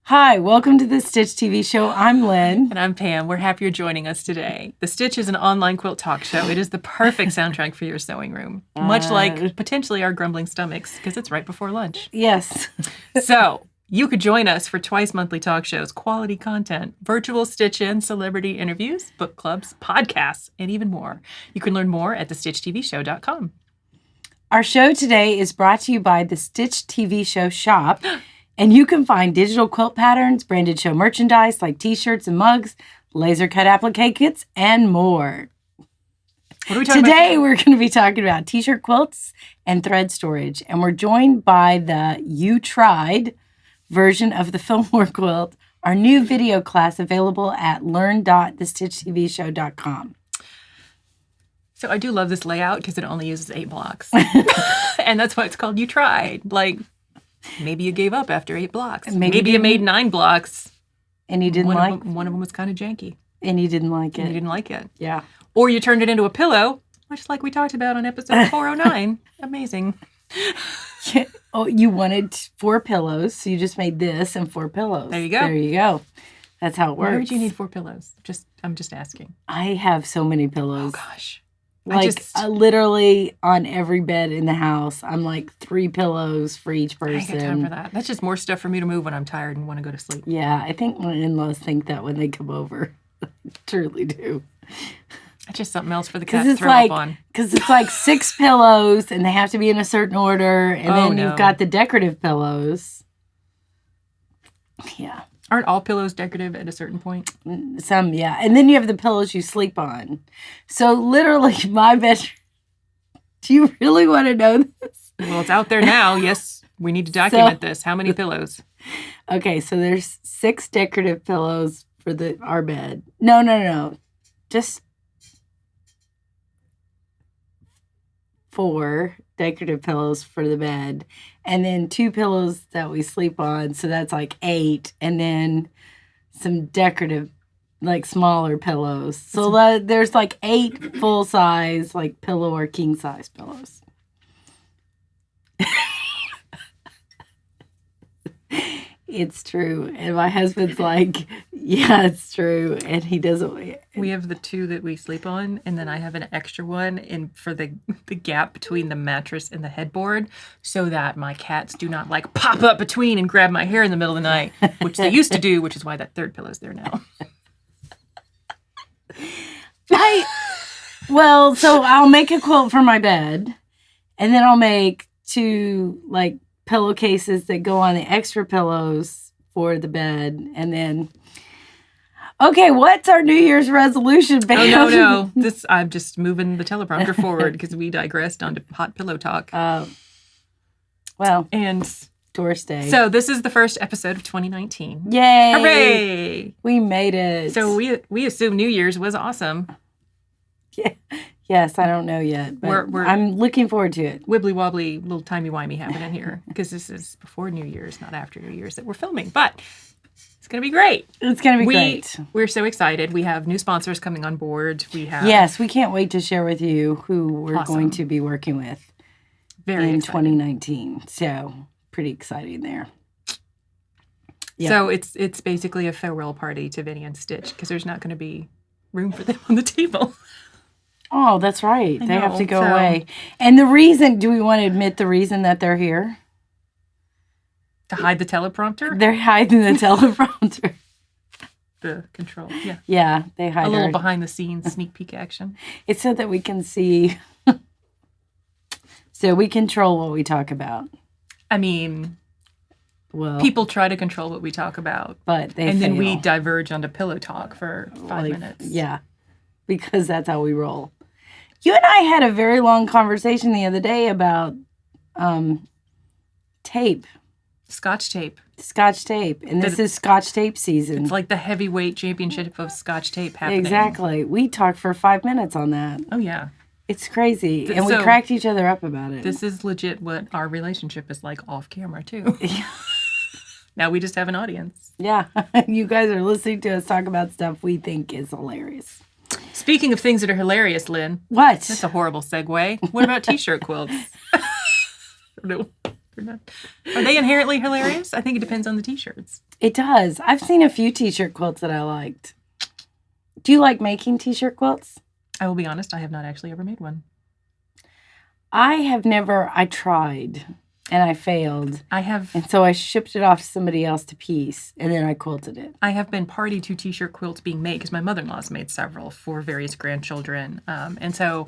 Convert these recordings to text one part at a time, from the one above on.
Hi, welcome to the Stitch TV show. I'm Lynn. And I'm Pam. We're happy you're joining us today. The Stitch is an online quilt talk show. It is the perfect soundtrack for your sewing room, much like potentially our grumbling stomachs, because it's right before lunch. Yes. So you could join us for twice monthly talk shows, quality content, virtual stitch-in, celebrity interviews, book clubs, podcasts, and even more. You can learn more at thestitchtvshow.com. Our show today is brought to you by the Stitch TV show shop. And you can find digital quilt patterns, branded show merchandise like t-shirts and mugs, laser cut applique kits, and more. What are we talking Today, about? we're going to be talking about t-shirt quilts and thread storage. And we're joined by the You Tried version of the Fillmore quilt, our new video class available at learn.thestitchtvshow.com. So I do love this layout because it only uses 8 blocks. And that's why it's called You Tried. Like, maybe you gave up after 8 blocks. Maybe you made 9 blocks. And you didn't like it. One of them was kind of janky. And you didn't like it. And you didn't like it. Yeah. Or you turned it into a pillow, much like we talked about on episode 409. Amazing. Yeah. Oh, you wanted 4 pillows, so you just made this and 4 pillows. There you go. There you go. That's how it works. Why would you need 4 pillows? I'm just asking. I have so many pillows. Oh, gosh. Literally on every bed in the house, I'm like 3 pillows for each person. I ain't got time for that. That's just more stuff for me to move when I'm tired and want to go to sleep. Yeah, I think my in-laws think that when they come over. Truly do. That's just something else for the cat to throw up on. Because it's like 6 pillows, and they have to be in a certain order, and then you've got the decorative pillows. Yeah. Aren't all pillows decorative at a certain point? Some, yeah. And then you have the pillows you sleep on. So literally, my bedroom. Do you really want to know this? Well, it's out there now. Yes, we need to document this. How many pillows? Okay, so there's 6 decorative pillows for our bed. No. Just 4 decorative pillows for the bed. And then 2 pillows that we sleep on. So that's like 8. And then some decorative, like smaller pillows. So there's like 8 full size, like pillow or king size pillows. It's true. And my husband's like, yeah, it's true. And he doesn't. We have the 2 that we sleep on, and then I have an extra one for the gap between the mattress and the headboard, so that my cats do not like pop up between and grab my hair in the middle of the night, which they used to do, which is why that 3rd pillow's there now. So I'll make a quilt for my bed, and then I'll make 2 like pillowcases that go on the extra pillows for the bed, and then. Okay, what's our New Year's resolution, babe? Oh, no. I'm just moving the teleprompter forward because we digressed onto hot pillow talk. And Doris Day. So this is the first episode of 2019. Yay! Hooray! We made it. So we assume New Year's was awesome. Yeah. Yes, I don't know yet, but I'm looking forward to it. Wibbly wobbly, little timey-wimey happening here because this is before New Year's, not after New Year's that we're filming, but. It's going to be great. It's going to be great. We're so excited. We have new sponsors coming on board. Yes, we can't wait to share with you who we're going to be working with in 2019. So, pretty exciting there. Yeah. So, it's basically a farewell party to Vinny and Stitch because there's not going to be room for them on the table. Oh, that's right. They have to go away. And the reason, do we want to admit the reason that they're here? To hide the teleprompter? They're hiding the teleprompter. The control, yeah. Yeah, they hide a little behind-the-scenes sneak peek action. It's so that we can see. So we control what we talk about. I mean, people try to control what we talk about. But they And fail. then we diverge onto pillow talk for 5 minutes. Yeah, because that's how we roll. You and I had a very long conversation the other day about tape. Scotch tape. Scotch tape. And this is Scotch tape season. It's like the heavyweight championship of Scotch tape happening. Exactly. We talked for 5 minutes on that. Oh, yeah. It's crazy. And we cracked each other up about it. This is legit what our relationship is like off camera, too. Now we just have an audience. Yeah. You guys are listening to us talk about stuff we think is hilarious. Speaking of things that are hilarious, Lynn. What? That's a horrible segue. What about t-shirt quilts? No. Are they inherently hilarious? I think it depends on the t-shirts. It does. I've seen a few t-shirt quilts that I liked. Do you like making t-shirt quilts? I will be honest, I have not actually ever made one. I tried and I failed. And so I shipped it off to somebody else to piece and then I quilted it. I have been party to t-shirt quilts being made because my mother-in-law's made several for various grandchildren. And so,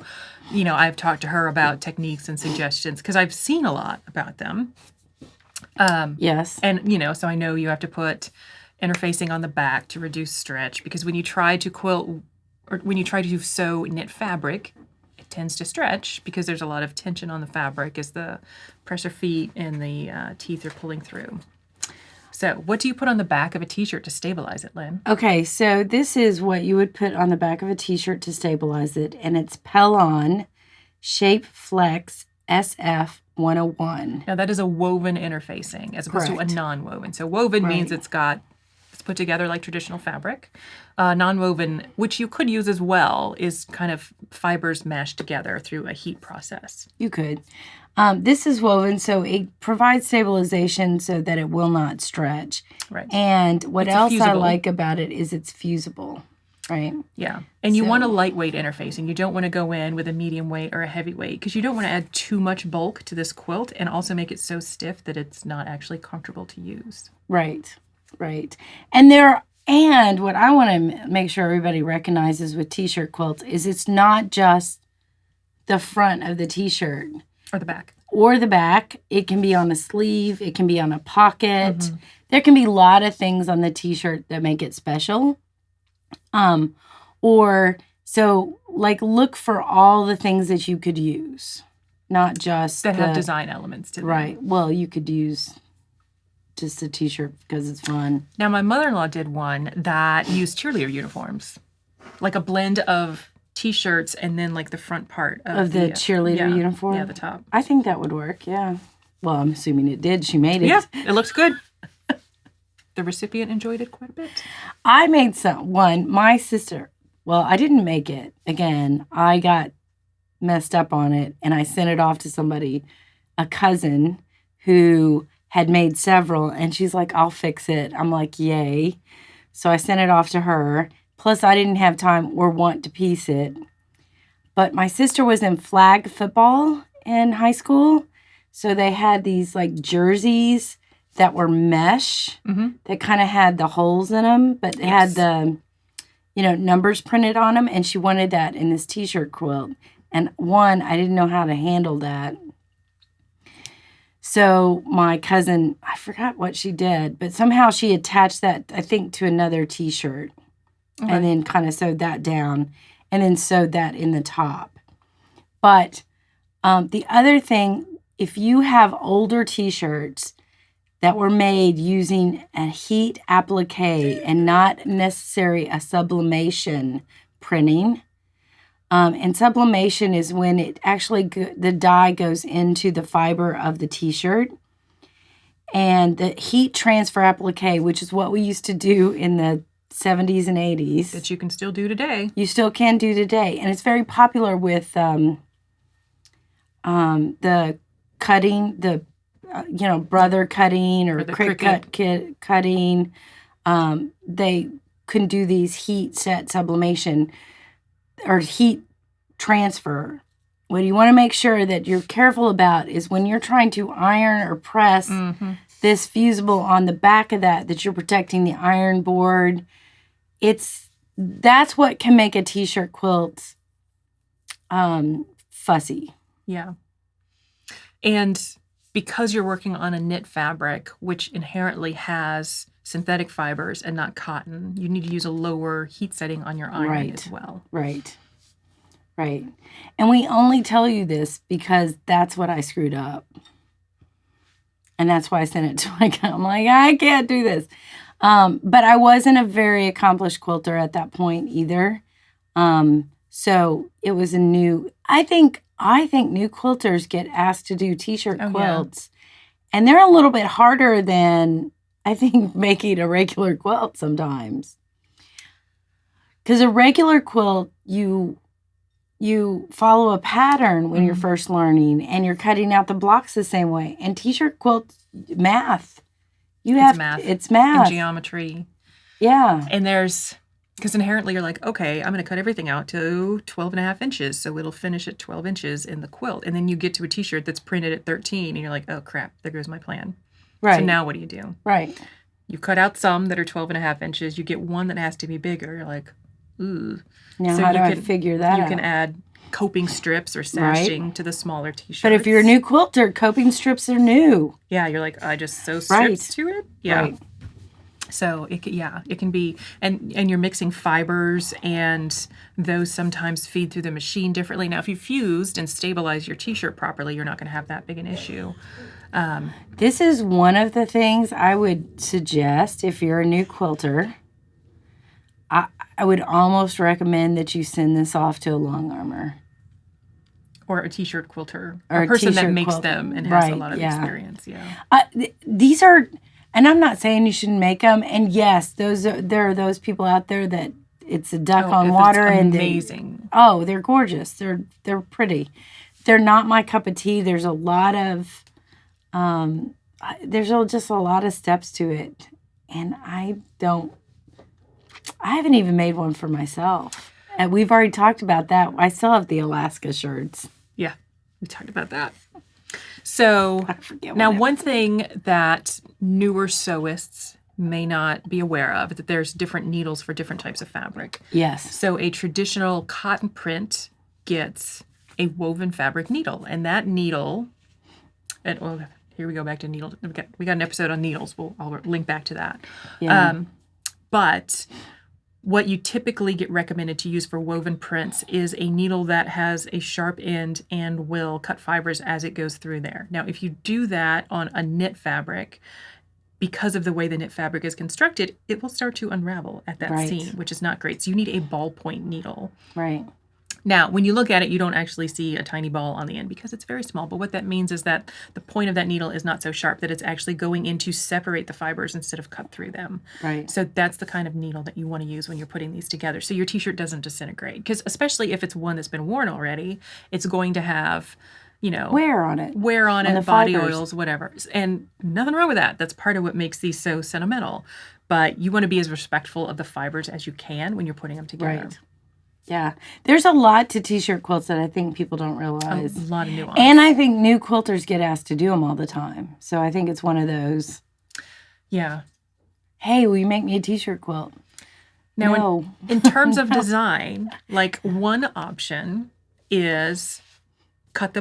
I've talked to her about techniques and suggestions because I've seen a lot about them. Yes. And, so I know you have to put interfacing on the back to reduce stretch because when you try to quilt or when you try to sew knit fabric, it tends to stretch because there's a lot of tension on the fabric as the presser feet and the teeth are pulling through. So what do you put on the back of a t-shirt to stabilize it, Lynn? Okay, so this is what you would put on the back of a t-shirt to stabilize it, and it's Pellon Shape Flex SF 101. Now that is a woven interfacing as opposed to a non-woven. So woven means it's put together like traditional fabric. Non-woven, which you could use as well, is kind of fibers mashed together through a heat process. You could. This is woven, so it provides stabilization so that it will not stretch. Right. And what It's else fusible. I like about it is it's fusible, right? Yeah. And you want a lightweight interfacing. You don't want to go in with a medium weight or a heavy weight because you don't want to add too much bulk to this quilt and also make it so stiff that it's not actually comfortable to use. Right. Right. And what I want to make sure everybody recognizes with t-shirt quilts is it's not just the front of the t-shirt. Or the back. Or the back. It can be on a sleeve. It can be on a pocket. Mm-hmm. There can be a lot of things on the t-shirt that make it special. Look for all the things that you could use. Not just that have design elements to them. Right. Well, you could use just a t-shirt because it's fun. Now, my mother-in-law did one that used cheerleader uniforms, like a blend of t-shirts and then like the front part of the cheerleader uniform. Yeah, the top. I think that would work. Yeah. Well, I'm assuming it did. She made it. Yeah, it looks good. The recipient enjoyed it quite a bit. I made one. My sister. Well, I didn't make it. Again, I got messed up on it, and I sent it off to somebody, a cousin, who had made several, and she's like, I'll fix it. I'm like, yay. So I sent it off to her. Plus, I didn't have time or want to piece it. But my sister was in flag football in high school. So they had these like jerseys that were mesh that kind of had the holes in them, but it had the, numbers printed on them. And she wanted that in this t-shirt quilt. And I didn't know how to handle that. So my cousin, I forgot what she did, but somehow she attached that, I think, to another t-shirt and then kind of sewed that down and then sewed that in the top. But the other thing, if you have older t-shirts that were made using a heat applique and not necessarily a sublimation printing, and sublimation is when it actually the dye goes into the fiber of the t-shirt. And the heat transfer applique, which is what we used to do in the 70s and 80s. That you can still do today. You still can do today. And it's very popular with the cutting, brother cutting or the cricket cutting. They can do these heat set sublimation or heat transfer. What you want to make sure that you're careful about is when you're trying to iron or press this fusible on the back of that you're protecting the iron board. That's what can make a t-shirt quilt fussy. Yeah. And because you're working on a knit fabric, which inherently has synthetic fibers and not cotton, you need to use a lower heat setting on your iron as well. Right. And we only tell you this because that's what I screwed up. And that's why I sent it to my guy. I'm like, I can't do this. But I wasn't a very accomplished quilter at that point either. So it was I think new quilters get asked to do t-shirt quilts. Yeah. And they're a little bit harder than I think making a regular quilt sometimes. Because a regular quilt, you you follow a pattern when you're first learning, and you're cutting out the blocks the same way. And t-shirt quilts, math. It's math. And geometry. Yeah. And because inherently you're like, okay, I'm going to cut everything out to 12 and a half inches. So it'll finish at 12 inches in the quilt. And then you get to a t-shirt that's printed at 13 and you're like, oh crap, there goes my plan. Right. So now what do? Right. You cut out some that are 12 and a half inches. You get one that has to be bigger. You're like, ooh. Now how do I figure that out? You can add coping strips or sashing to the smaller t-shirts. But if you're a new quilter, coping strips are new. Yeah, you're like, I just sew strips to it. Yeah. Right. So it can be, and you're mixing fibers, and those sometimes feed through the machine differently. Now, if you fused and stabilized your t-shirt properly, you're not going to have that big an issue. This is one of the things I would suggest if you're a new quilter. I would almost recommend that you send this off to a long armor. Or a t-shirt quilter. Or a person that makes quilter. them and has a lot of experience. Yeah. These are, and I'm not saying you shouldn't make them. And yes, there are those people out there that it's a duck on water. It's amazing. They're gorgeous. They're pretty. They're not my cup of tea. There's a lot of, just a lot of steps to it. And I haven't even made one for myself. And we've already talked about that. I still have the Alaska shirts. Yeah, we talked about that. So now one thing that newer sewists may not be aware of, that there's different needles for different types of fabric. Yes. So a traditional cotton print gets a woven fabric needle. And that needle, here we go back to needle. We got an episode on needles. I'll link back to that. Yeah. But what you typically get recommended to use for woven prints is a needle that has a sharp end and will cut fibers as it goes through there. Now, if you do that on a knit fabric, because of the way the knit fabric is constructed, it will start to unravel at that seam, which is not great. So you need a ballpoint needle. Right. Now, when you look at it, you don't actually see a tiny ball on the end because it's very small. But what that means is that the point of that needle is not so sharp, that it's actually going in to separate the fibers instead of cut through them. Right. So that's the kind of needle that you want to use when you're putting these together. So your t-shirt doesn't disintegrate. Because especially if it's one that's been worn already, it's going to have, wear on it, body oils, whatever. And nothing wrong with that. That's part of what makes these so sentimental. But you want to be as respectful of the fibers as you can when you're putting them together. Right. Yeah. There's a lot to t-shirt quilts that I think people don't realize. A lot of nuance. And I think new quilters get asked to do them all the time. So I think it's one of those. Yeah. Hey, will you make me a t-shirt quilt? Now, no. in terms of design, like one option is cut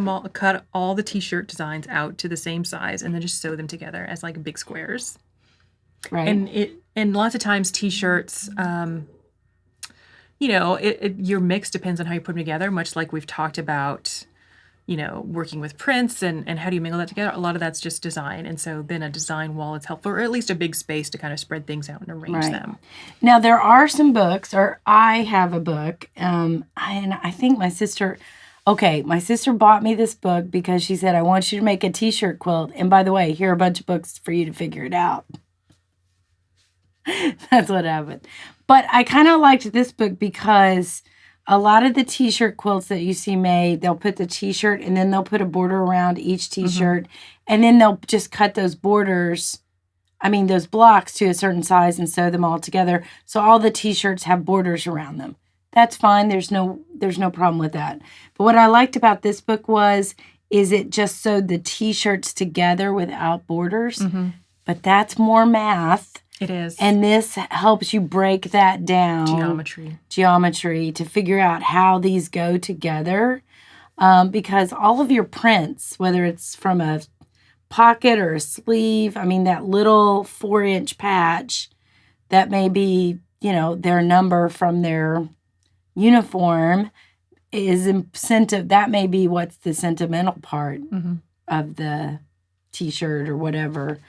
all the t-shirt designs out to the same size and then just sew them together as like big squares. Right. And lots of times t-shirts, your mix depends on how you put them together, much like we've talked about, working with prints and how do you mingle that together. A lot of that's just design. And so then a design wall is helpful, or at least a big space to kind of spread things out and arrange them. Now, there are some books, or I have a book, and I think my sister bought me this book because she said, I want you to make a t-shirt quilt. And by the way, here are a bunch of books for you to figure it out. That's what happened. But I kind of liked this book because a lot of the t-shirt quilts that you see made, they'll put the t-shirt and then they'll put a border around each t-shirt. And then they'll just cut those those blocks to a certain size and sew them all together. So all the t-shirts have borders around them. That's fine. There's no problem with that. But what I liked about this book is it just sewed the t-shirts together without borders. But that's more math. It is. And this helps you break that down. Geometry to figure out how these go together. Because all of your prints, whether it's from a pocket or a sleeve, that little 4-inch patch, that may be, their number from their uniform is incentive. That may be what's the sentimental part of the t-shirt or whatever.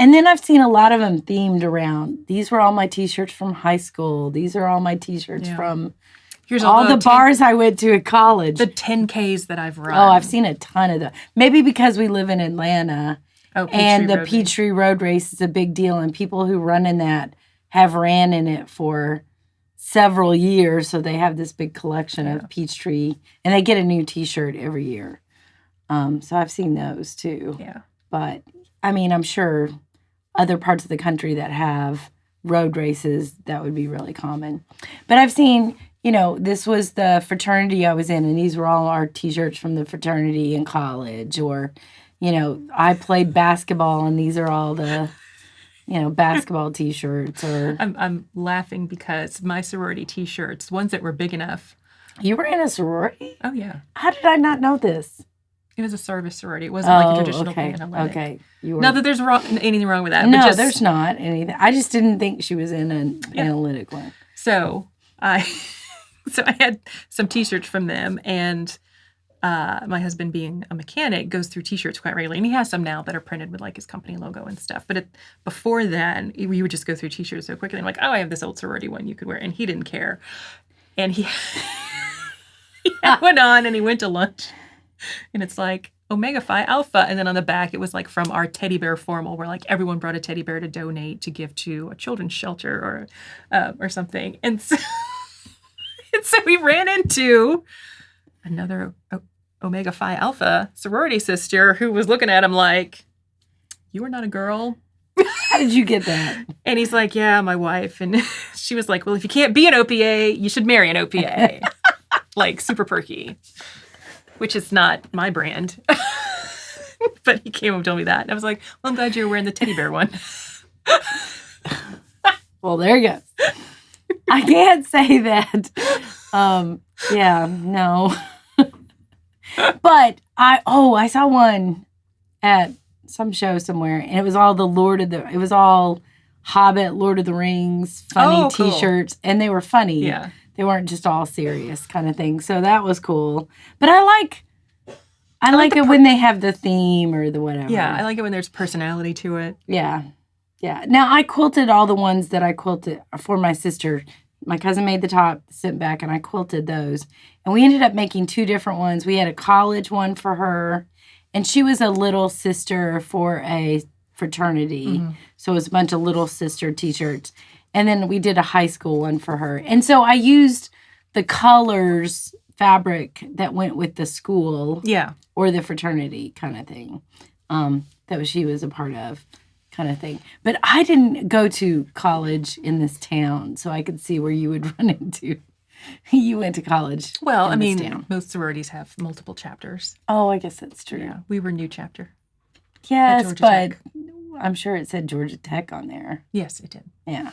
And then I've seen a lot of them themed around. These were all my t-shirts from high school. These are all my t-shirts from all the bars I went to at college. The 10Ks that I've run. Oh, I've seen a ton of them. Maybe because we live in Atlanta. And the Peachtree Road Race is a big deal. And people who run in that have ran in it for several years, so they have this big collection of Peachtree, and they get a new T-shirt every year. So I've seen those too. Yeah. But I mean, I'm sure other parts of the country that have road races, that would be really common. But I've seen, this was the fraternity I was in, and these were all our T-shirts from the fraternity in college. Or, I played basketball, and these are all the, basketball T-shirts. Or I'm laughing because my sorority T-shirts, ones that were big enough. You were in a sorority? Oh, yeah. How did I not know this? It was a service sorority. It wasn't like a traditional okay. Pan-Hellenic. Okay. Not that there's anything wrong with that. No, but just, there's not anything. I just didn't think she was in an analytic one. So I had some T-shirts from them, and my husband, being a mechanic, goes through T-shirts quite regularly, and he has some now that are printed with like his company logo and stuff. But before then, we would just go through T-shirts so quickly. And I'm like, oh, I have this old sorority one you could wear, and he didn't care, and he went on and he went to lunch. And it's like Omega Phi Alpha. And then on the back, it was like from our teddy bear formal, where like everyone brought a teddy bear to donate to give to a children's shelter or something. And so, we ran into another Omega Phi Alpha sorority sister who was looking at him like, you are not a girl. How did you get that? And he's like, yeah, my wife. And she was like, well, if you can't be an OPA, you should marry an OPA. Like super perky. Which is not my brand. But he came and told me that. And I was like, well, I'm glad you're wearing the teddy bear one. Well, there you go. I can't say that. Yeah, no. But I saw one at some show somewhere, and it was all it was all Hobbit, Lord of the Rings, funny cool. T-shirts, and they were funny. Yeah. They weren't just all serious kind of thing. So that was cool. But I like it when they have the theme or the whatever. Yeah, I like it when there's personality to it. Yeah. Yeah. Now, I quilted all the ones that I quilted for my sister. My cousin made the top, sent back, and I quilted those. And we ended up making 2 different ones. We had a college one for her, and she was a little sister for a fraternity. Mm-hmm. So it was a bunch of little sister T-shirts. And then we did a high school one for her. And so I used the colors fabric that went with the school. Yeah. Or the fraternity kind of thing. She was a part of kind of thing. But I didn't go to college in this town, so I could see where you would run into. You went to college. Well, most sororities have multiple chapters. Oh, I guess that's true. Yeah. We were new chapter. Yes, but I'm sure it said Georgia Tech on there. Yes, it did. Yeah.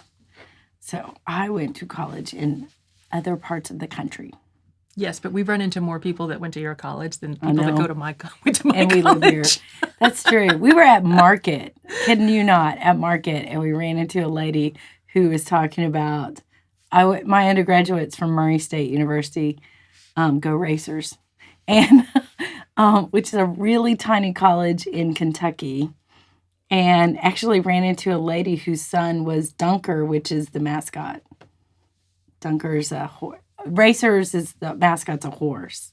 So I went to college in other parts of the country. Yes, but we've run into more people that went to your college than people that went to my and we college. Live here. That's true. We were at Market, kidding you not, at Market, and we ran into a lady who was talking about my undergraduates from Murray State University, go Racers, and which is a really tiny college in Kentucky. And actually ran into a lady whose son was Dunker, which is the mascot. Dunker's a horse. Racers is the mascot's a horse.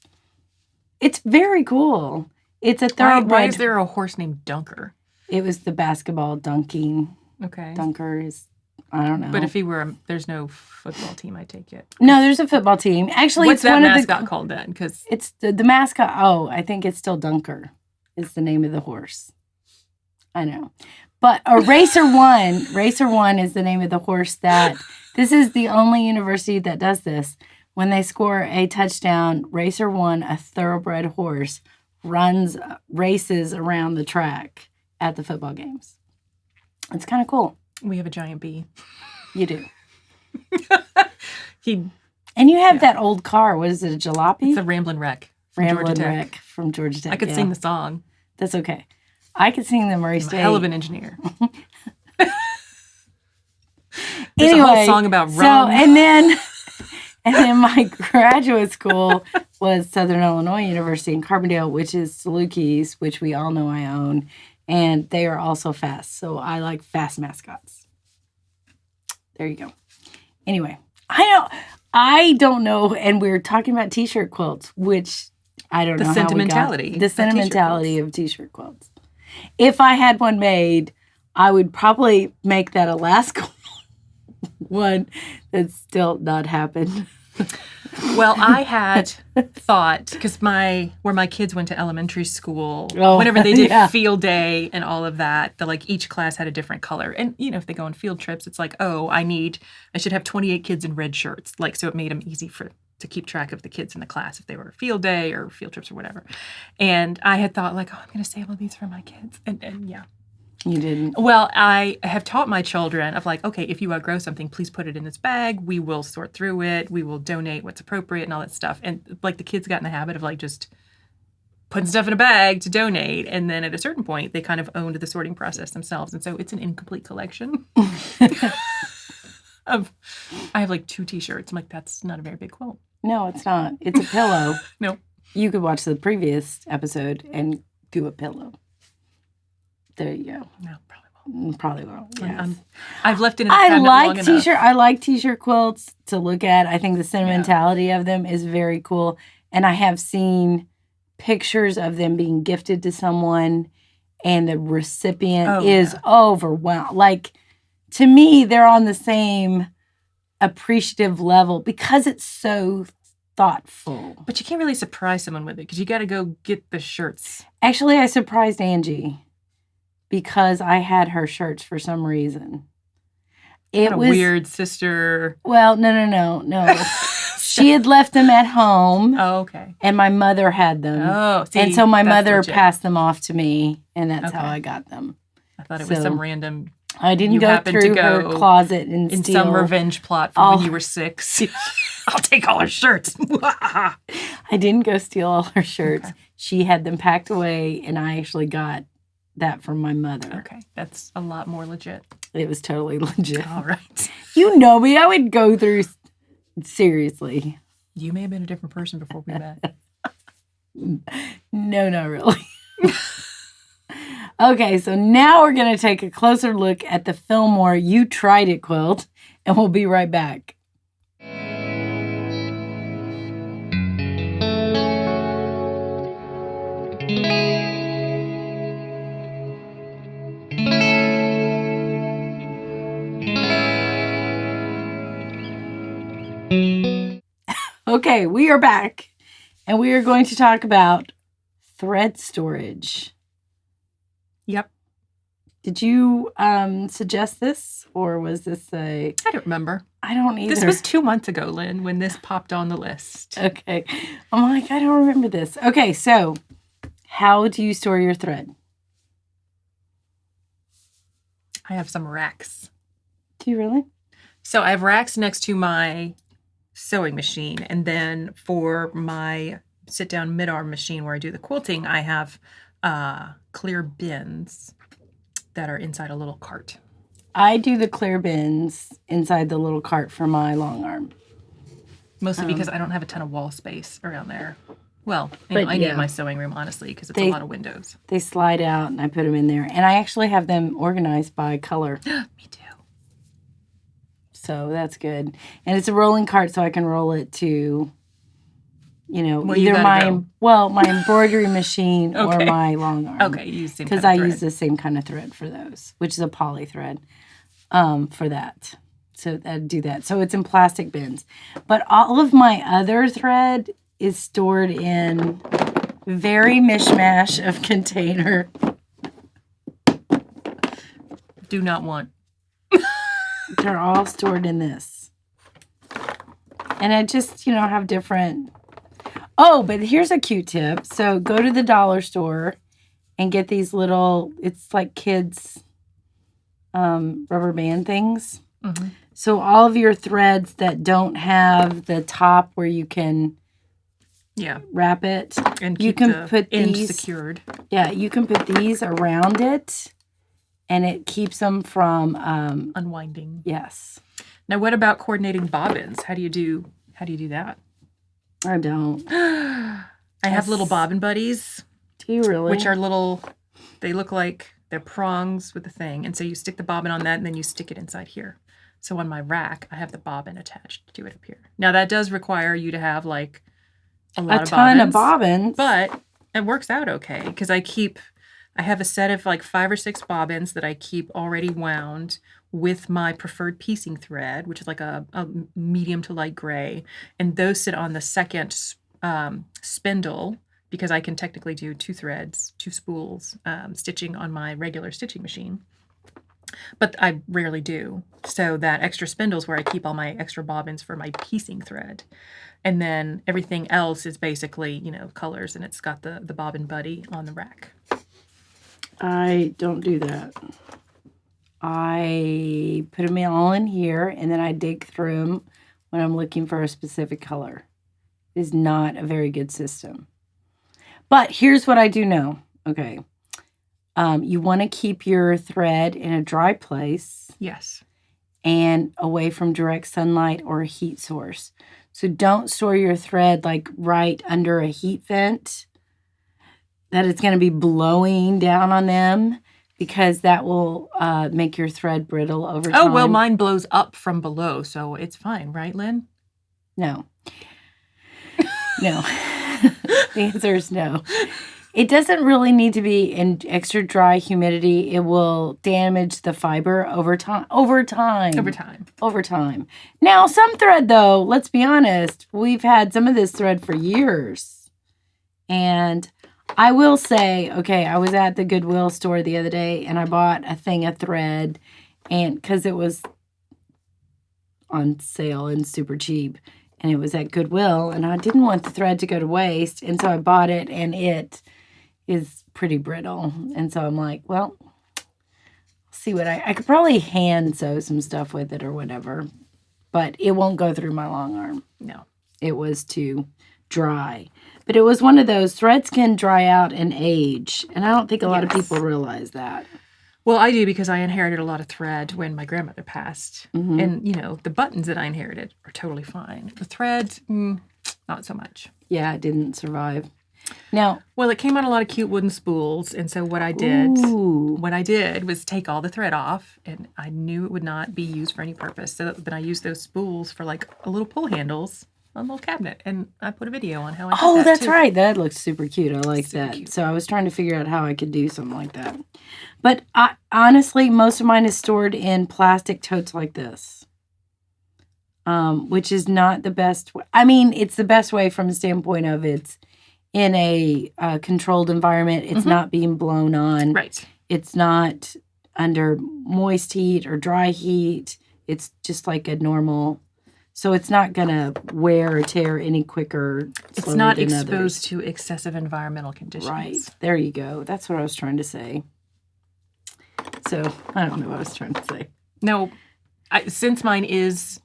It's very cool. It's a thoroughbred. Why is there a horse named Dunker? It was the basketball dunking. Okay. Dunker is, I don't know. But if there's no football team, I take it. No, there's a football team. Actually, what's it's that one mascot of the, called then? Because it's the mascot. Oh, I think it's still Dunker. Is the name of the horse. I know. But a Racer One is the name of the horse this is the only university that does this. When they score a touchdown, Racer One, a thoroughbred horse, races around the track at the football games. It's kind of cool. We have a giant bee. You do. And you have that old car. What is it, a jalopy? It's a Ramblin' Wreck from Georgia Tech. From Georgia Tech. I could sing the song. That's okay. I could sing the Murray State. I'm a hell of an engineer. There's a whole song about rum. So, and then my graduate school was Southern Illinois University in Carbondale, which is Salukis, which we all know I own. And they are also fast. So I like fast mascots. There you go. Anyway, I don't know. And we're talking about T-shirt quilts, which I don't know how we got. The sentimentality of T-shirt quilts. If I had one made, I would probably make that Alaska one. one that's still not happened. Well, I had thought, because where my kids went to elementary school, Oh, whenever they did yeah. field day and all of that, like each class had a different color. And if they go on field trips, it's like, oh, I should have 28 kids in red shirts. Like, so it made them easy to keep track of the kids in the class if they were field day or field trips or whatever. And I had thought like, oh, I'm going to save all these for my kids. And yeah. You didn't. Well, I have taught my children of like, okay, if you outgrow something, please put it in this bag. We will sort through it. We will donate what's appropriate and all that stuff. And like the kids got in the habit of like just putting stuff in a bag to donate. And then at a certain point, they kind of owned the sorting process themselves. And so it's an incomplete collection I have like 2 T-shirts. I'm like, that's not a very big quilt. No, it's not. It's a pillow. No. You could watch the previous episode and do a pillow. There you go. No, probably won't. Probably won't. Yes. I've left it in a cabinet long enough. T-shirt. I like T-shirt quilts to look at. I think the sentimentality of them is very cool. And I have seen pictures of them being gifted to someone, and the recipient is overwhelmed. Like, to me, they're on the same appreciative level because it's so thoughtful. But you can't really surprise someone with it because you got to go get the shirts. Actually, I surprised Angie because I had her shirts for some reason. It was weird sister. Well, no. She had left them at home. Oh, okay. And my mother had them. Oh, see, and so my mother legit. Passed them off to me, and that's how I got them. I thought it was some random. I didn't go through her closet and in steal. Some revenge plot from when you were 6. I'll take all her shirts. I didn't go steal all her shirts. Okay. She had them packed away, and I actually got that from my mother. Okay, that's a lot more legit. It was totally legit. All right. You know me. I would go through. Seriously. You may have been a different person before we met. No, not really. Okay, so now we're going to take a closer look at the Fillmore You Tried It quilt, and we'll be right back. Okay, we are back, and we are going to talk about thread storage. Yep. Did you suggest this, or was this I don't remember. I don't either. This was 2 months ago, Lynn, when this popped on the list. Okay. I'm like, I don't remember this. Okay, so how do you store your thread? I have some racks. Do you really? So I have racks next to my sewing machine, and then for my sit-down mid-arm machine where I do the quilting, I have clear bins that are inside a little cart. I do the clear bins inside the little cart for my long arm. Mostly because I don't have a ton of wall space around there. Well, I need my sewing room, honestly, because it's a lot of windows. They slide out, and I put them in there. And I actually have them organized by color. Me too. So that's good. And it's a rolling cart, so I can roll it to, either my embroidery machine or my long arm. Okay, you use the same because I use the same kind of thread for those, which is a poly thread for that. So I do that. So it's in plastic bins. But all of my other thread is stored in very mishmash of container. Do not want. They're all stored in this. And I just, have different... Oh, but here's a cute tip. So go to the dollar store and get these little, it's like kids rubber band things. Mm-hmm. So all of your threads that don't have the top where you can wrap it, and you can put these secured. Yeah, you can put these around it, and it keeps them from unwinding. Yes. Now, what about coordinating bobbins? How do you do that? I don't. I have little bobbin buddies. Do you really? Which are little, they look like they're prongs with a thing. And so you stick the bobbin on that, and then you stick it inside here. So on my rack, I have the bobbin attached to it up here. Now, that does require you to have like a ton of bobbins. But it works out okay because I keep I have a set of like 5 or 6 bobbins that I keep already wound with my preferred piecing thread, which is like a medium to light gray. And those sit on the second spindle because I can technically do 2 threads, 2 spools, stitching on my regular stitching machine. But I rarely do. So that extra spindle is where I keep all my extra bobbins for my piecing thread. And then everything else is basically, colors, and it's got the bobbin buddy on the rack. I don't do that. I put them all in here, and then I dig through them when I'm looking for a specific color. It is not a very good system. But here's what I do know. Okay. You want to keep your thread in a dry place. Yes. And away from direct sunlight or a heat source. So don't store your thread like right under a heat vent that it's going to be blowing down on them, because that will make your thread brittle over time. Oh, well, mine blows up from below, so it's fine, right, Lynn? No. No. The answer is no. It doesn't really need to be in extra dry humidity. It will damage the fiber over time. Now, some thread, though, let's be honest, we've had some of this thread for years. And I will say, okay, I was at the Goodwill store the other day, and I bought a thing of thread, and because it was on sale and super cheap, and it was at Goodwill, and I didn't want the thread to go to waste, and so I bought it, and it is pretty brittle. And so I'm like, well, see what I could probably hand sew some stuff with it or whatever, but it won't go through my long arm. No. It was too dry. But it was one of those, threads can dry out and age, and I don't think a lot of people realize that. Well, I do, because I inherited a lot of thread when my grandmother passed. Mm-hmm. And, the buttons that I inherited are totally fine. The thread, not so much. Yeah, it didn't survive. Now, well, it came on a lot of cute wooden spools, and so what I did was take all the thread off, and I knew it would not be used for any purpose. So then I used those spools for like a little pull handles on a little cabinet, and I put a video on how I did that. Oh, that's right. That looks super cute. I like Super that. cute. So I was trying to figure out how I could do something like that. But honestly, most of mine is stored in plastic totes like this, which is not the best way. I mean, it's the best way from the standpoint of it's in a controlled environment. It's not being blown on. Right. It's not under moist heat or dry heat. It's just like a normal. So it's not going to wear or tear any quicker. It's not than exposed others. to excessive environmental conditions. Right. There you go. That's what I was trying to say. So I don't know what I was trying to say. No, since mine is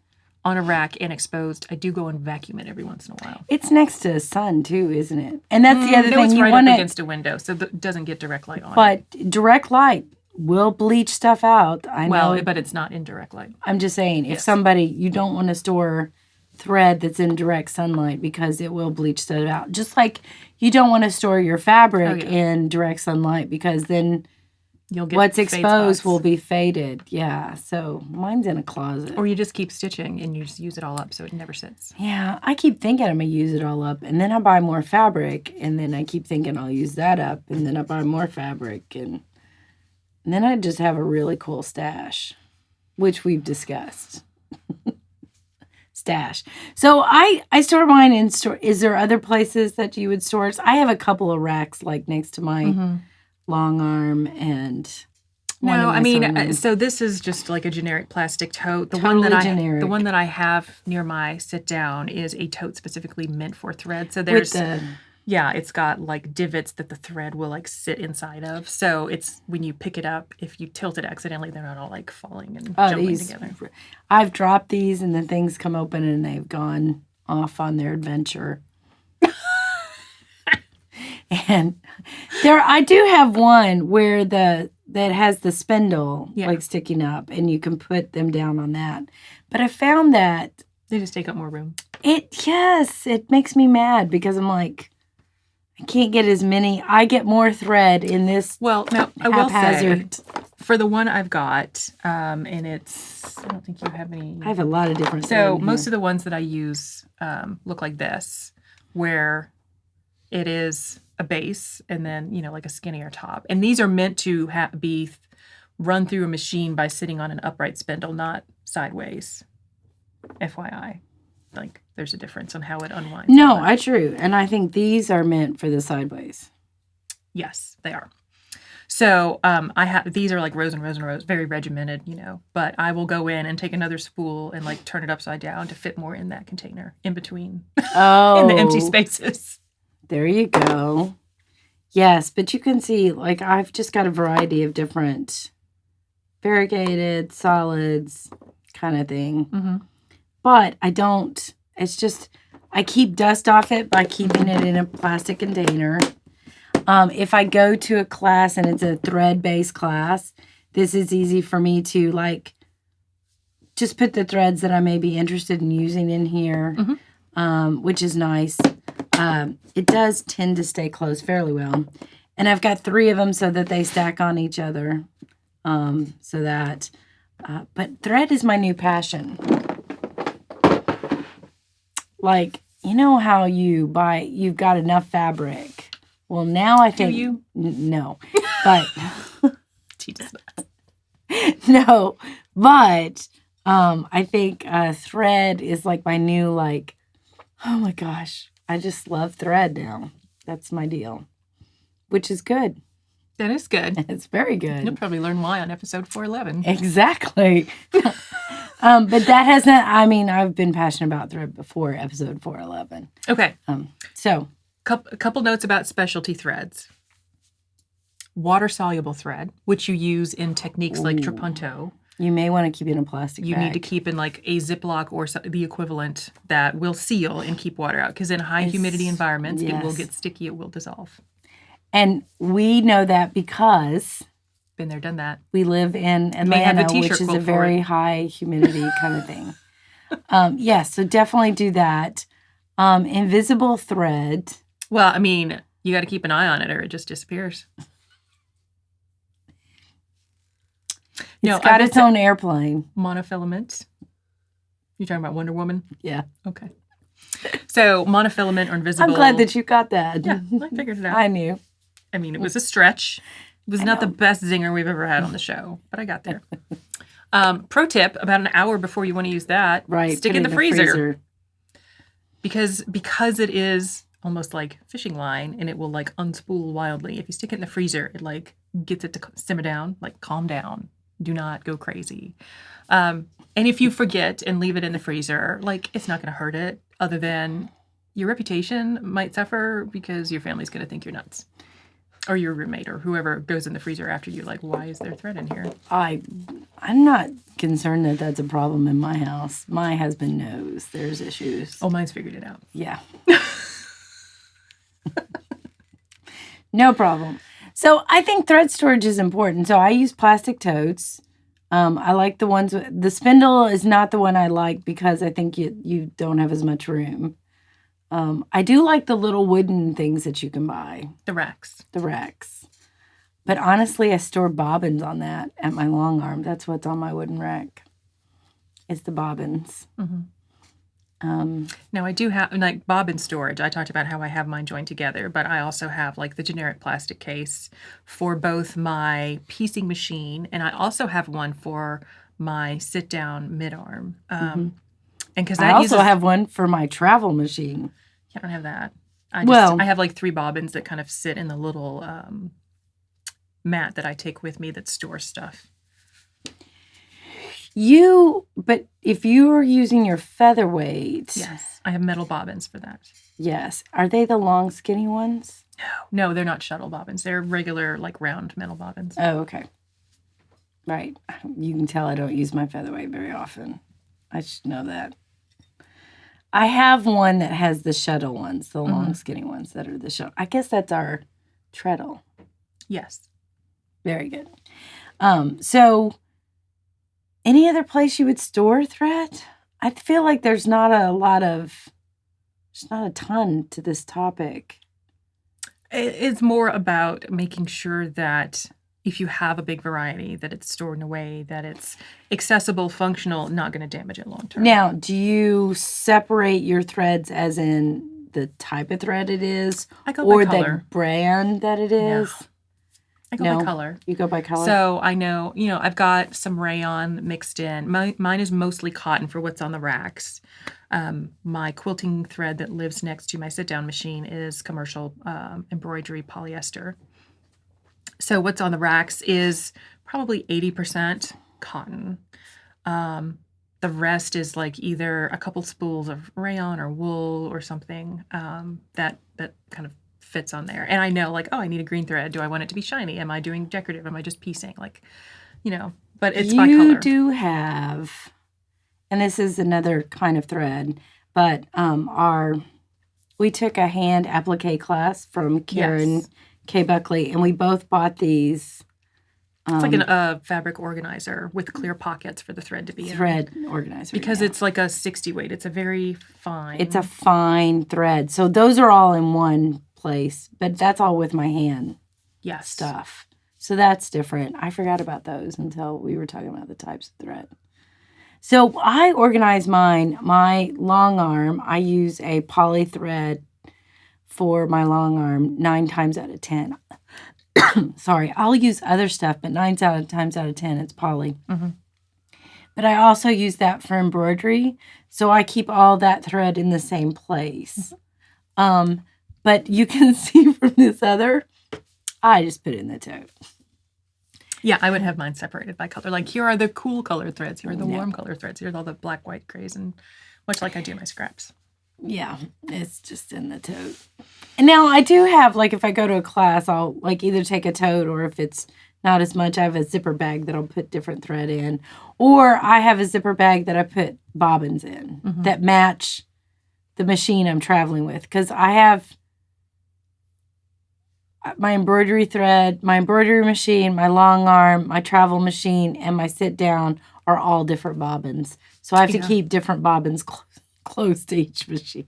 on a rack and exposed, I do go and vacuum it every once in a while. It's next to the sun too, isn't it? And that's the other thing. It's You right want up against a window, so it doesn't get direct light on it. But direct light will bleach stuff out. I know. But it's not in direct light. I'm just saying, if Yes. you don't want to store thread that's in direct sunlight because it will bleach stuff out. Just like you don't want to store your fabric in direct sunlight because then You'll get what's fade exposed spots. will be faded. Yeah, so mine's in a closet. Or you just keep stitching and you just use it all up so it never sits. Yeah, I keep thinking I'm going to use it all up, and then I buy more fabric, and then I keep thinking I'll use that up, and then I buy more fabric, and then I just have a really cool stash, which we've discussed. Stash. So I store mine in store. Is there other places that you would store it? I have a couple of racks like next to my long arm and one in No, my I mean, sewing room. so this is just like a generic plastic tote. The Totally one that generic. the one that I have near my sit down is a tote specifically meant for thread. So there's it's got like divots that the thread will like sit inside of. So it's when you pick it up, if you tilt it accidentally, they're not all like falling and jumbling together. I've dropped these and then things come open and they've gone off on their adventure. And I do have one where that has the spindle like sticking up, and you can put them down on that. But I found that They just take up more room. it makes me mad because I'm like, I can't get as many. I get more thread in this. Well, now I will say haphazard. for the one I've got, and it's I don't think you have any. I have a lot of different. So most of the ones that I use look like this, where it is a base and then, like a skinnier top. And these are meant to be run through a machine by sitting on an upright spindle, not sideways. FYI. Like, there's a difference on how it unwinds. No, true. And I think these are meant for the sideways. Yes, they are. So I have these are like rows and rows and rows, very regimented, But I will go in and take another spool and like turn it upside down to fit more in that container in between, in the empty spaces. There you go. Yes, but you can see like I've just got a variety of different variegated solids kind of thing. Mm-hmm. But I don't. It's just I keep dust off it by keeping it in a plastic container. If I go to a class and it's a thread-based class, this is easy for me to like just put the threads that I may be interested in using in here, which is nice. It does tend to stay closed fairly well. And I've got 3 of them so that they stack on each other. But thread is my new passion. Like, you know how you've got enough fabric. Well, now I think... Do you? No. But... She does not. No. But I think thread is like my new, like... Oh, my gosh. I just love thread now. That's my deal. Which is good. That is good. It's very good. You'll probably learn why on episode 411. Exactly. But that has not... I mean, I've been passionate about thread before episode 411. Okay. So... A couple notes about specialty threads. Water-soluble thread, which you use in techniques like trapunto. You may want to keep it in a plastic bag. You need to keep in like a Ziploc or the equivalent that will seal and keep water out. Because in high humidity environments, it will get sticky, it will dissolve. And we know that because... Been there, done that. We live in Atlanta, which is a very high humidity kind of thing. So definitely do that. Invisible thread... Well, I mean, you got to keep an eye on it or it just disappears. It's got its own airplane. Monofilament. You're talking about Wonder Woman? Yeah. Okay. So monofilament or invisible. I'm glad that you got that. Yeah, I figured it out. I knew. I mean, it was a stretch. It was not the best zinger we've ever had on the show, but I got there. Pro tip, about an hour before you want to use that, stick it in the freezer. Because it is almost like fishing line and it will like unspool wildly. If you stick it in the freezer, it like gets it to simmer down, like calm down. Do not go crazy. And if you forget and leave it in the freezer, like it's not going to hurt it other than your reputation might suffer because your family's going to think you're nuts. Or your roommate or whoever goes in the freezer after you, like, why is there thread in here? I'm not concerned that that's a problem in my house. My husband knows there's issues. Oh, mine's figured it out. Yeah. No problem. So I think thread storage is important. So I use plastic totes. I like the ones the spindle is not the one I like because I think you don't have as much room. I do like the little wooden things that you can buy. The racks. But honestly, I store bobbins on that at my long arm. That's what's on my wooden rack. It's the bobbins. Mm-hmm. Now I do have like bobbin storage. I talked about how I have mine joined together, but I also have like the generic plastic case for both my piecing machine and I also have one for my sit down mid arm. And because I also have one for my travel machine. I don't have that. I have like 3 bobbins that kind of sit in the little mat that I take with me that stores stuff. But if you are using your featherweight. Yes, I have metal bobbins for that. Yes. Are they the long, skinny ones? No, they're not shuttle bobbins. They're regular, like round metal bobbins. Oh, okay. Right. You can tell I don't use my featherweight very often. I should know that. I have one that has the shuttle ones, the long, skinny ones that are the shuttle. I guess that's our treadle. Yes. Very good. So... Any other place you would store thread? I feel like there's not a ton to this topic. It's more about making sure that if you have a big variety, that it's stored in a way that it's accessible, functional, not going to damage it long term. Now, do you separate your threads as in the type of thread it is I go or by the color. brand that it is? I go No. by color. You go by color? So I know, I've got some rayon mixed in. Mine is mostly cotton for what's on the racks. My quilting thread that lives next to my sit-down machine is commercial embroidery polyester. So what's on the racks is probably 80% cotton. The rest is like either a couple spools of rayon or wool or something that kind of fits on there. And I know like, oh, I need a green thread. Do I want it to be shiny? Am I doing decorative? Am I just piecing? Like, but it's by color. You do have, and this is another kind of thread, but we took a hand applique class from Karen K. Buckley, and we both bought these. It's like a fabric organizer with clear pockets for the thread to be in. Thread organizer. Because it's like a 60 weight. It's a very fine. It's a fine thread. So those are all in one place, but that's all with my hand stuff. So that's different. I forgot about those until we were talking about the types of thread. So I organize mine. My long arm, I use a poly thread for my long arm 9 times out of 10. Sorry, I'll use other stuff, but 9 times out of 10, it's poly. Mm-hmm. But I also use that for embroidery, so I keep all that thread in the same place. But you can see from this other, I just put it in the tote. Yeah, I would have mine separated by color. Like, here are the cool colored threads. Here are the warm colored threads. Here's all the black, white, grays, and much like I do my scraps. Yeah, it's just in the tote. And now I do have, like, if I go to a class, I'll, like, either take a tote or if it's not as much, I have a zipper bag that I'll put different thread in. Or I have a zipper bag that I put bobbins in that match the machine I'm traveling with. Because I have my embroidery thread, my embroidery machine, my long arm, my travel machine, and my sit down are all different bobbins. So I have to keep different bobbins close to each machine.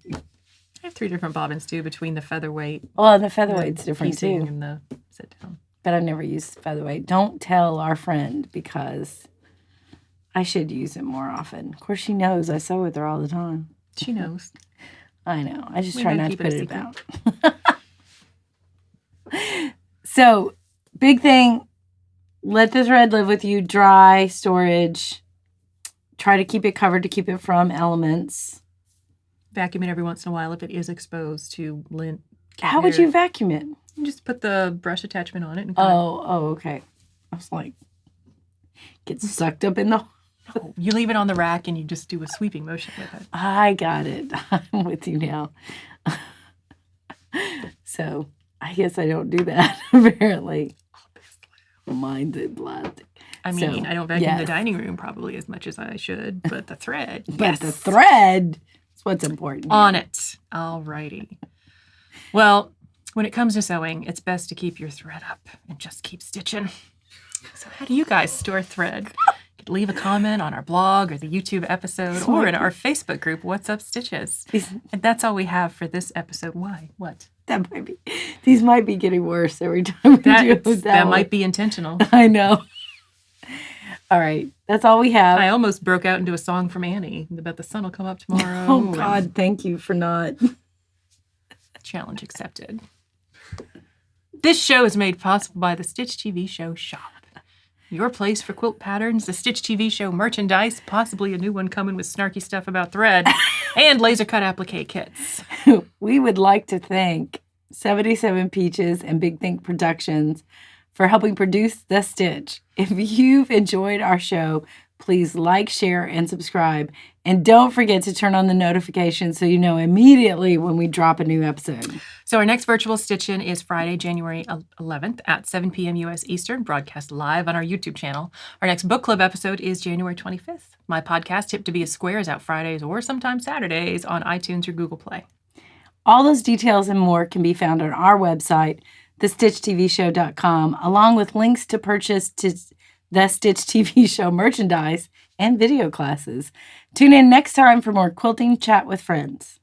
I have 3 different bobbins too between the featherweight. Well, the featherweight's different too. And the sit down. But I've never used featherweight. Don't tell our friend because I should use it more often. Of course, she knows. I sew with her all the time. She knows. I know. I just try not to put it secret. about. So, big thing, let the thread live with you. Dry storage. Try to keep it covered to keep it from elements. Vacuum it every once in a while if it is exposed to lint. How would you vacuum it? You just put the brush attachment on it. And okay. I was like, get sucked up in the... No, you leave it on the rack and you just do a sweeping motion with it. I got it. I'm with you now. So, I guess I don't do that, apparently. Mind it, blood. I mean, I don't vacuum the dining room probably as much as I should, but the thread. The thread is what's important. On it. All righty. Well, when it comes to sewing, it's best to keep your thread up and just keep stitching. So how do you guys store thread? You can leave a comment on our blog or the YouTube episode or in our Facebook group, What's Up Stitches. And that's all we have for this episode. Why? What? These might be getting worse every time we do that. That might be intentional. I know. All right. That's all we have. I almost broke out into a song from Annie about the sun will come up tomorrow. Oh, God. Thank you for not. Challenge accepted. This show is made possible by the Stitch TV Show Shop. Your place for quilt patterns, the Stitch TV Show merchandise, possibly a new one coming with snarky stuff about thread, and laser cut applique kits. We would like to thank 77 Peaches and Big Think Productions for helping produce The Stitch. If you've enjoyed our show, please like, share, and subscribe. And don't forget to turn on the notifications so you know immediately when we drop a new episode. So our next virtual stitch-in is Friday, January 11th at 7 p.m. U.S. Eastern, broadcast live on our YouTube channel. Our next book club episode is January 25th. My podcast, Tip to Be a Square, is out Fridays or sometimes Saturdays on iTunes or Google Play. All those details and more can be found on our website, thestitchtvshow.com, along with links to purchase the Stitch TV Show merchandise and video classes. Tune in next time for more quilting chat with friends.